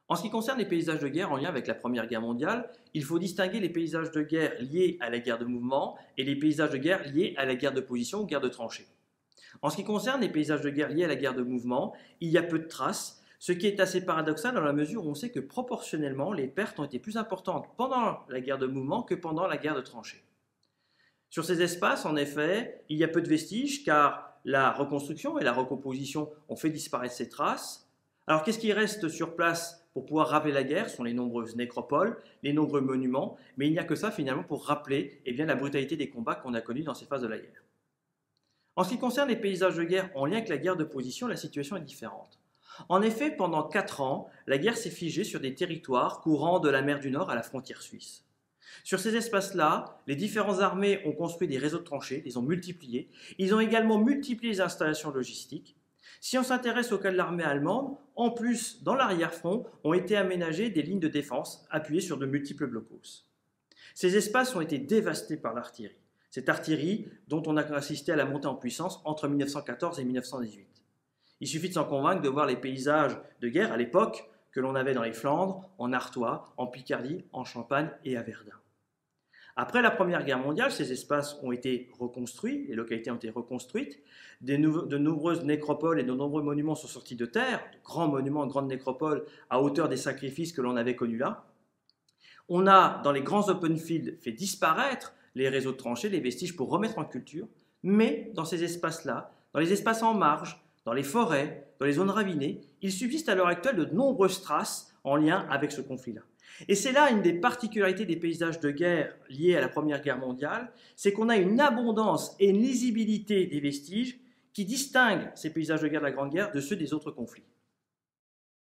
En ce qui concerne les paysages de guerre en lien avec la Première Guerre mondiale, il faut distinguer les paysages de guerre liés à la guerre de mouvement et les paysages de guerre liés à la guerre de position ou guerre de tranchée. En ce qui concerne les paysages de guerre liés à la guerre de mouvement, il y a peu de traces, ce qui est assez paradoxal dans la mesure où on sait que proportionnellement, les pertes ont été plus importantes pendant la guerre de mouvement que pendant la guerre de tranchée. Sur ces espaces, en effet, il y a peu de vestiges car la reconstruction et la recomposition ont fait disparaître ces traces. Alors qu'est-ce qui reste sur place pour pouvoir rappeler la guerre? Ce sont les nombreuses nécropoles, les nombreux monuments, mais il n'y a que ça finalement pour rappeler la brutalité des combats qu'on a connus dans ces phases de la guerre. En ce qui concerne les paysages de guerre en lien avec la guerre de position, la situation est différente. En effet, pendant 4 ans, la guerre s'est figée sur des territoires courant de la mer du Nord à la frontière suisse. Sur ces espaces-là, les différentes armées ont construit des réseaux de tranchées, les ont multipliés. Ils ont également multiplié les installations logistiques. Si on s'intéresse au cas de l'armée allemande, en plus, dans l'arrière-front, ont été aménagées des lignes de défense appuyées sur de multiples blocos. Ces espaces ont été dévastés par l'artillerie. Cette artillerie dont on a assisté à la montée en puissance entre 1914 et 1918. Il suffit de s'en convaincre de voir les paysages de guerre à l'époque que l'on avait dans les Flandres, en Artois, en Picardie, en Champagne et à Verdun. Après la Première Guerre mondiale, ces espaces ont été reconstruits, les localités ont été reconstruites, de nombreuses nécropoles et de nombreux monuments sont sortis de terre, de grands monuments, de grandes nécropoles à hauteur des sacrifices que l'on avait connus là. On a, dans les grands open fields, fait disparaître les réseaux de tranchées, les vestiges pour remettre en culture, mais dans ces espaces-là, dans les espaces en marge, dans les forêts, dans les zones ravinées, il subsiste à l'heure actuelle de nombreuses traces en lien avec ce conflit-là. Et c'est là une des particularités des paysages de guerre liés à la Première Guerre mondiale, c'est qu'on a une abondance et une lisibilité des vestiges qui distinguent ces paysages de guerre de la Grande Guerre de ceux des autres conflits.